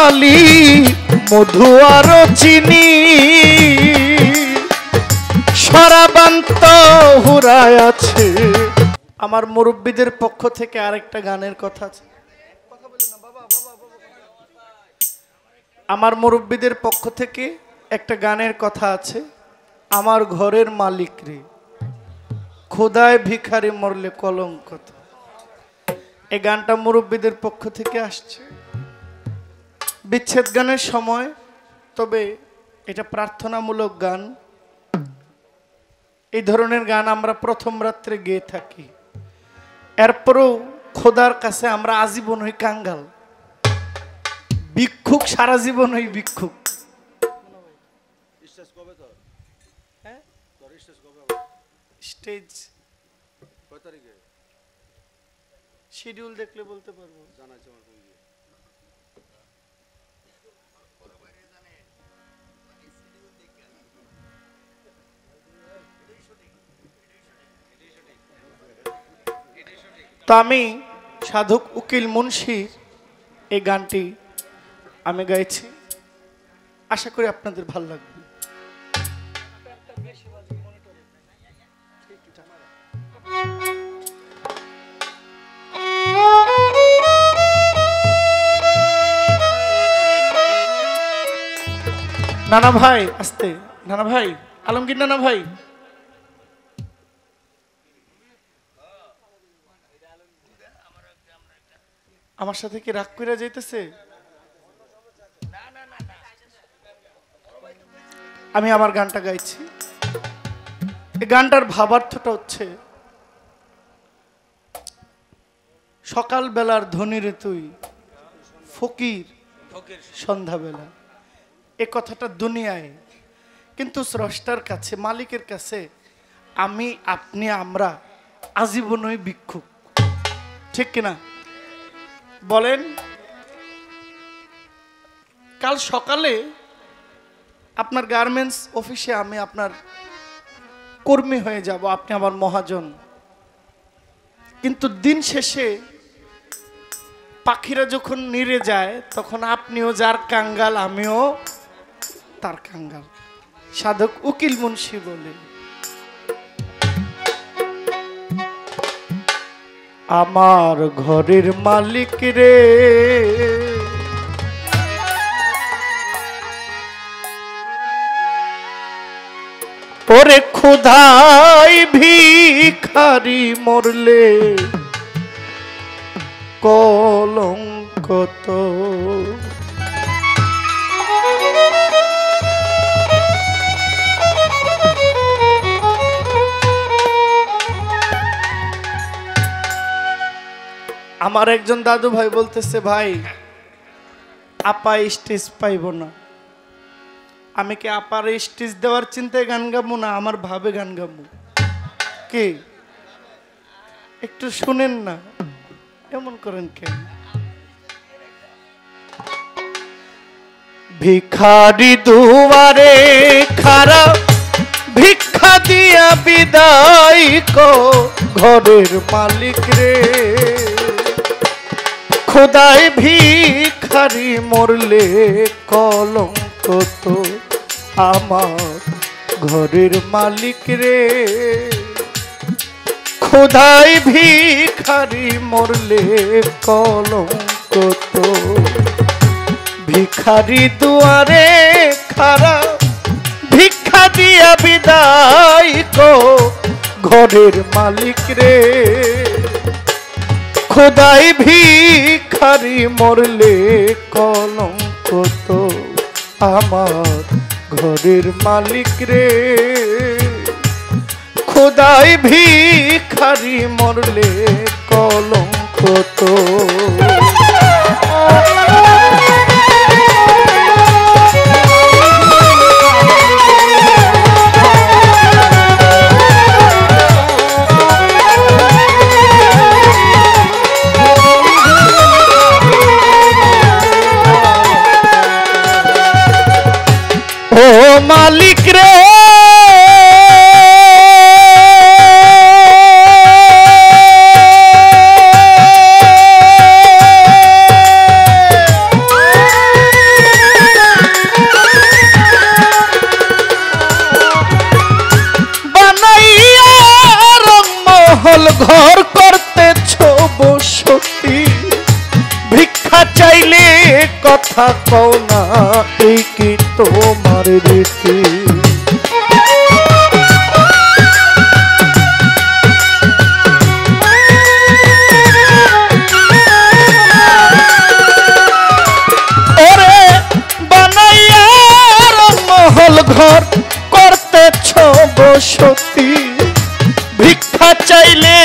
বালি মধু আর চিনি সরাবান্ত হুরায় আছে। আমার মুরব্বীদের পক্ষ থেকে আরেকটা গানের কথা আছে। আমার মুরব্বীদের পক্ষ থেকে একটা গানের কথা আছে। আমার ঘরের মালিক রে খোদায় ভিখারি মরলে কলঙ্ক। এই গানটা মুরব্বীদের পক্ষ থেকে আসছে বিচ্ছেদ গানের সময়, তবে এটা প্রার্থনামূলক গান। এই ধরনের গান আমরা প্রথম রাত্রে গেয়ে থাকি। এরপরও খোদার কাছে আমরা আজীবন হই কাঙ্গাল, ভিক্ষুক, সারা জীবন হই ভিক্ষুক। স্টেজ শিডিউল দেখলে বলতে পারবো। তো আমি সাধক উকিল মুন্সির এই গানটি আমি গাইছি, আশা করি আপনাদের ভালো লাগবে। নানা ভাই আস্তে, নানা ভাই, আলমগীর নানা ভাই, আমার সাথে কি রাগ কইরা যাইতেছে? আমি আমার গানটা গাইছি। এই গানটার ভাবার্থটা হচ্ছে, সকাল বেলার ধনী রে তুই ফকির সন্ধ্যাবেলা। এ কথাটা দুনিয়ায়, কিন্তু স্রষ্টার কাছে, মালিকের কাছে আমি, আপনি, আমরা আজীবনই ভিক্ষুক। ঠিক কিনা বলেন? কাল সকালে আপনার গার্মেন্টস অফিসে আমি আপনার কর্মী হয়ে যাব, আপনি আমার মহাজন। কিন্তু দিন শেষে পাখিরা যখন নিড়ে যায় তখন আপনিও যার কাঙ্গাল, আমিও তার কাঙ্গাল। সাধক উকিল মুন্সি বলে, আমার ঘরের মালিক রে ওরে ক্ষুধায় ভিখারি মরলে কলঙ্ক তো। আমার একজন দাদু ভাই বলতেছে, ভাই আপা স্টেজ পাইব না। আমি কি আপার স্টেজ দেওয়ার চিন্তায় গান গাবো না আমার ভাবে গান গাবো? কি একটু শুনেন না, এমন করেন কেন? ভিখারি দুয়ারে খারাপ ভিক্ষা দিয়া বিদায় কো ঘরের মালিক রে খোদায় ভিখারি মরলে কলঙ্ক তো। আমার ঘরের মালিক রে খোদায় ভিখারি মরলে কলঙ্ক তো। ভিখারি দুয়ারে খারাপ ভিক্ষা দিয়া বিদায় কো ঘরের মালিক রে খোদায় ভিখারি মরলে কলঙ্ক তো। আমার ঘরের মালিক রে খোদায় ভিখারি মরলে কলঙ্ক তো। ও মালিক রে ভিক্ষা চাইলে কথা কও না, এই কি তোমার রীতি? ওরে বানাইয়া মহল ঘর করতেছ বসতি, ভিক্ষা চাইলে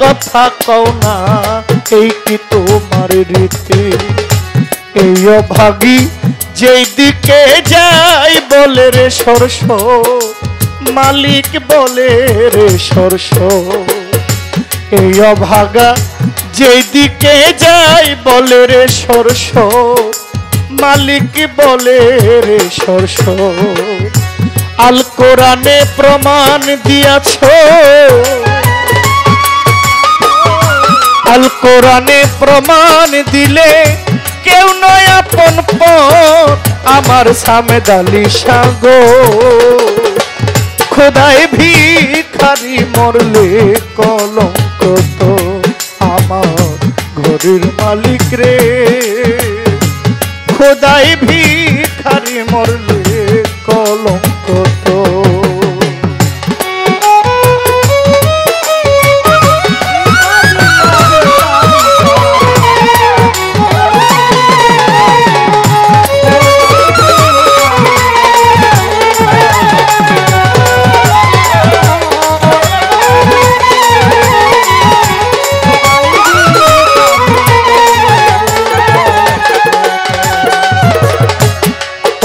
কথা কও না, এই কি তোমার রীতি? এই অভাগী যেই দিকে যাই বলে রে সরস, মালিক বলে রে সরস। এই অভাগা যেই দিকে যাই বলে রে সরস, মালিক বলে রে সরস। আল কোরআনে প্রমাণ দিয়াছ, আল কোরআনে প্রমাণ দিলে কেউ নয় আপন পর, আমার সামেদ আলী সাগো। খোদায় ভিখারি মরলে কলঙ্ক তো আমার ঘরের মালিক রে, খোদায় ভিখারি মরলে কলঙ্ক তো।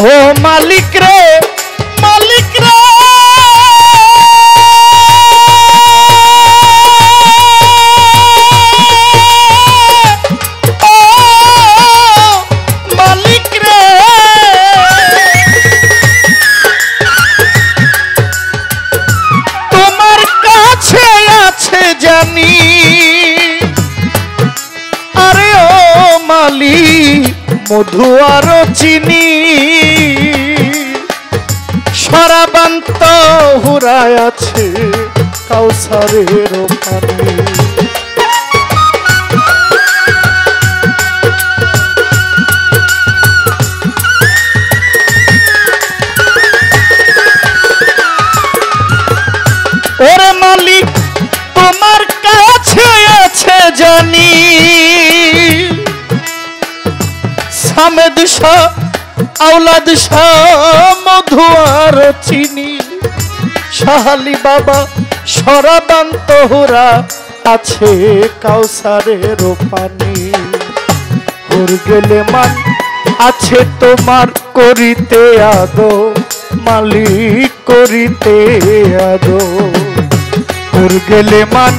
ও মালিক রে, মালিক রে, ও মালিক রে, তোমার কাছে আছে জানি, আরে ও মালিক মধু আর চিনি, সরাবান্ত হুরায় আছে কাউসারের পানি। ওরে মালিক তোমার কাছে আছে জানি, সামেদ শাহ আওলাদ শাহ মধু আর চিনি, শাহালি বাবা সরাবান্ত হুরা আছে কাউসারের পানি। হুর গেলে মান আছে তোমার করিতে আদো, মালিক করিতে আদো। হুর গেলে মান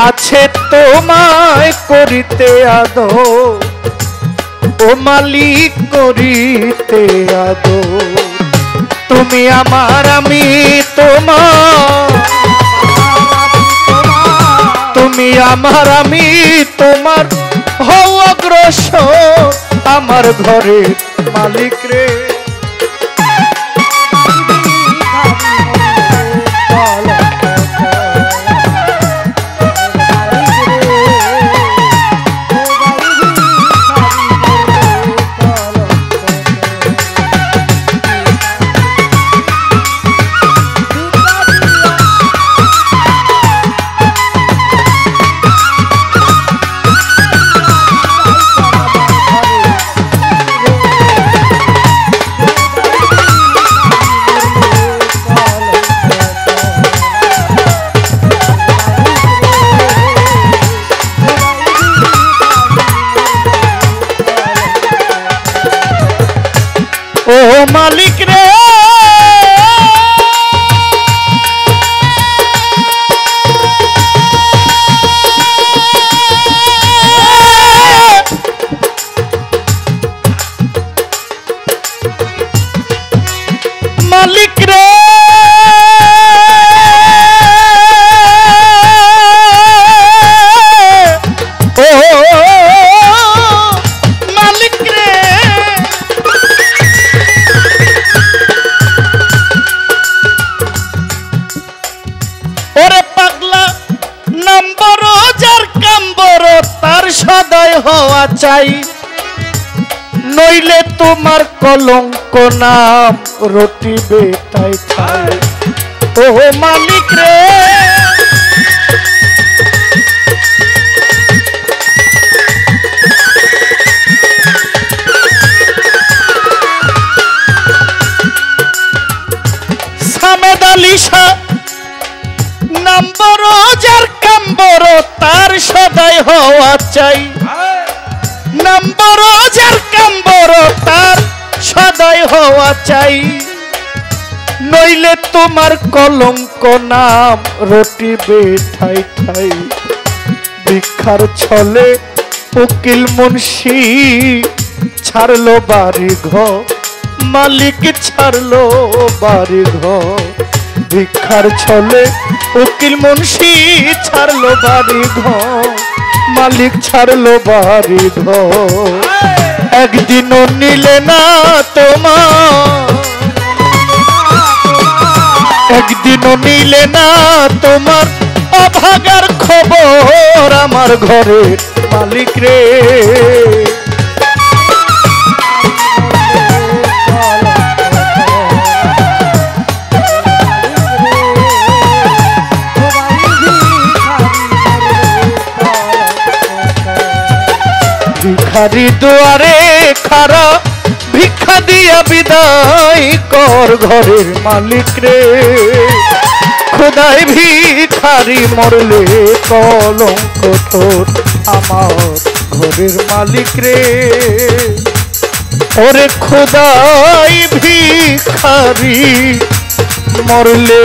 আছে তোমায় করিতে আদো, ও মালিক করিতে আদো। তুমি আমার আমি তোমার, তুমি আমার আমি তোমার, হও অগ্রসর আমার ঘরে মালিক রে। ও মালিক রে, মালিক রে, সদয় হওয়া চাই, নইলে তোমার কলঙ্ক নাম রটিবে তাই ঠাই। ও মালিক রে সামেদ আলী শাহ নাম বড় যার কাম বড় তার সদাই হওয়া চাই। নাম বড় যার কাম বড় তার সদাই হওয়া চাই। নইলে তোমার কলঙ্ক নাম রটিবে ঠাই ঠাই। ভিক্ষার ছলে উকিল মুন্সি ছাড়লো বাড়ি ঘর, মালিক ছাড়লো বাড়ি ঘর। ভিক্ষার ছলে উকিল মুন্সি ছাড়লো বাড়ি ঘর, মালিক ছাড়লো বাড়ি ঘর। একদিনও নিলে না তোমার, একদিনও নিলে না তোমার অভাগার খবর আমার ঘরের মালিক রে। ভিখারি দুয়ারে খারা ভিক্ষা দিয়া বিদায় কর ঘরের মালিক রে। খোদাই ভিখারি মরলে কলঙ্ক তোর আমার ঘরের মালিক রে। ওরে খোদাই ভিখারি মরলে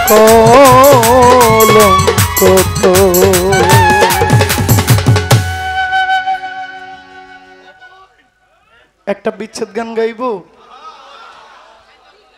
কলঙ্ক তোর। একটা বিচ্ছেদ গান গাইবো।